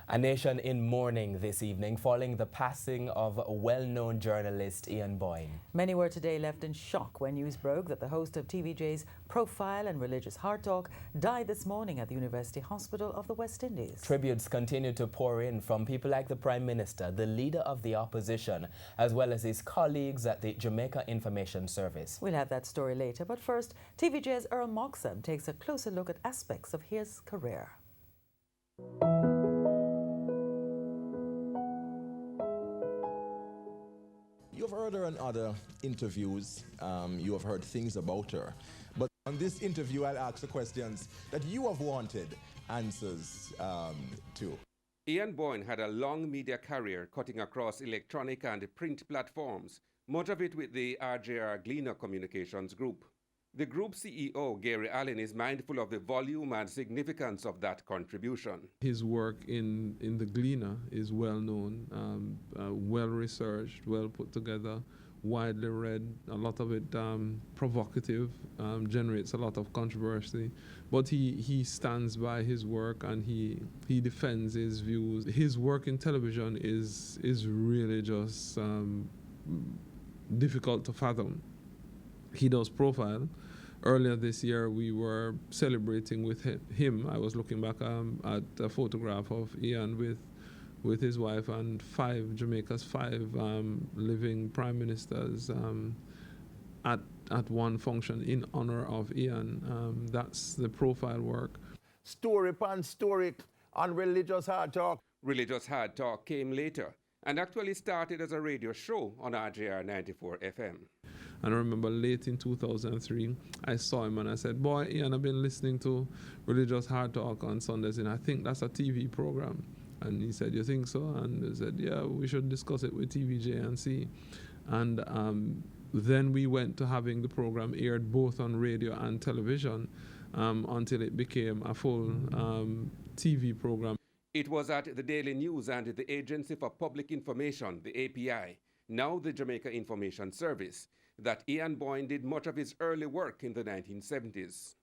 A nation in mourning this evening following the passing of well-known journalist Ian Boyne. Many were today left in shock when news broke that the host of TVJ's Profile and Religious Hard Talk died this morning at the University Hospital of the West Indies. Tributes continue to pour in from people like the Prime Minister, the leader of the opposition, as well as his colleagues at the Jamaica Information Service. We'll have that story later, but first, TVJ's Earl Moxham takes a closer look at aspects of his career. You've heard her in other interviews, you have heard things about her. But on this interview, I'll ask the questions that you have wanted answers to. Ian Boyne had a long media career cutting across electronic and print platforms, much of it with the RJR Gleaner Communications Group. The group CEO, Gary Allen, is mindful of the volume and significance of that contribution. His work in the Gleaner is well known, well researched, well put together, widely read, a lot of it provocative, generates a lot of controversy. But he stands by his work and he defends his views. His work in television is really just difficult to fathom. He does Profile. Earlier this year, we were celebrating with him. I was looking back at a photograph of Ian with his wife and Jamaica's five living prime ministers at one function in honor of Ian. That's the Profile work. Story upon story on Religious Hard Talk. Religious Hard Talk came later and actually started as a radio show on RJR 94 FM. And I remember late in 2003, I saw him and I said, "Boy, Ian, I've been listening to Religious Hard Talk on Sundays, and I think that's a TV program." And he said, "You think so?" And I said, "Yeah, we should discuss it with TVJ and see." And then we went to having the program aired both on radio and television until it became a full TV program. It was at the Daily News and the Agency for Public Information, the API, now the Jamaica Information Service, that Ian Boyne did much of his early work in the 1970s.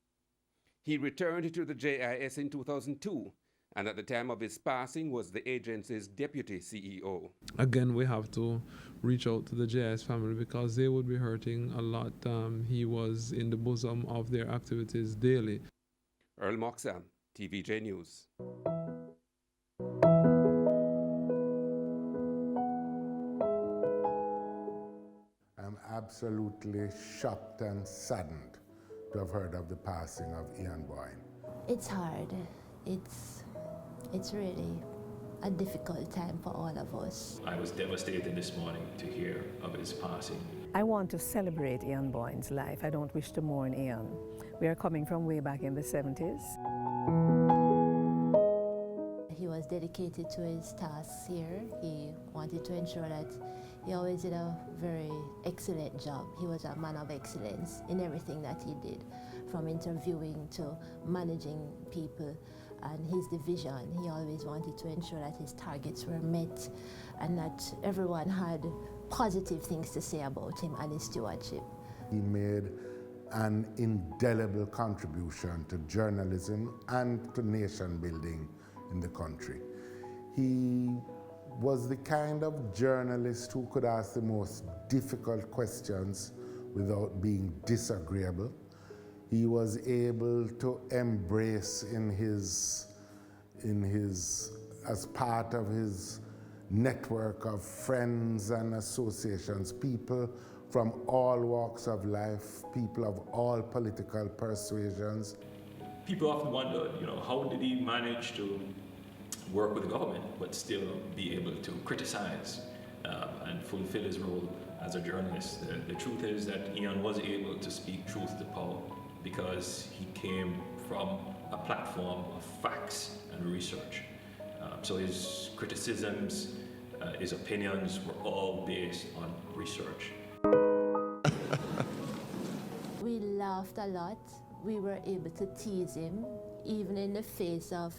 He returned to the JIS in 2002, and at the time of his passing was the agency's deputy CEO. Again, we have to reach out to the JIS family because they would be hurting a lot. He was in the bosom of their activities daily. Earl Moxham, TVJ News. I'm absolutely shocked and saddened to have heard of the passing of Ian Boyne. It's hard. It's really a difficult time for all of us. I was devastated this morning to hear of his passing. I want to celebrate Ian Boyne's life. I don't wish to mourn Ian. We are coming from way back in the 70s. He was dedicated to his tasks here. He wanted to ensure that he always did a very excellent job. He was a man of excellence in everything that he did, from interviewing to managing people and his division. He always wanted to ensure that his targets were met and that everyone had positive things to say about him and his stewardship. He made an indelible contribution to journalism and to nation building in the country. He was the kind of journalist who could ask the most difficult questions without being disagreeable. He was able to embrace as part of his network of friends and associations, people from all walks of life, people of all political persuasions. People often wondered, how did he manage to work with the government but still be able to criticize and fulfill his role as a journalist? The truth is that Ian was able to speak truth to power because he came from a platform of facts and research. So his criticisms, his opinions were all based on research. We laughed a lot. We were able to tease him, even in the face of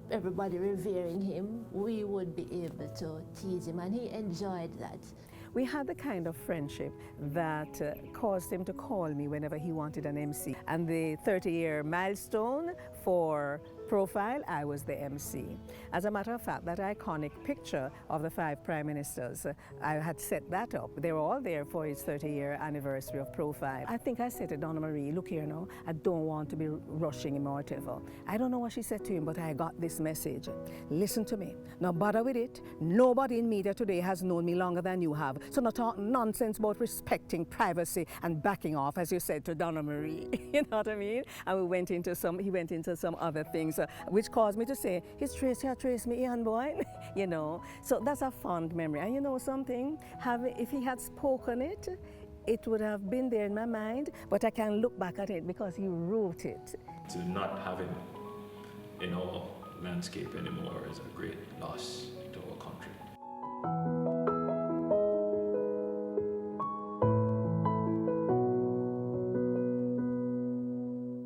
everybody revering him. We would be able to tease him, and he enjoyed that. We had the kind of friendship that caused him to call me whenever he wanted an MC. And the 30-year milestone for Profile, I was the MC. As a matter of fact, that iconic picture of the 5 prime ministers, I had set that up. They were all there for its 30-year anniversary of Profile. I think I said to Donna Marie, look here now, I don't want to be rushing him or whatever. I don't know what she said to him, but I got this message. Listen to me. Now bother with it. Nobody in media today has known me longer than you have. So not talk nonsense about respecting privacy and backing off, as you said to Donna Marie. You know what I mean? And he went into some other things, which caused me to say, he's traced me, Ian Boyne. You know, so that's a fond memory. And you know something? If he had spoken it, it would have been there in my mind, but I can look back at it because he wrote it. To not have him in our landscape anymore is a great loss to our country.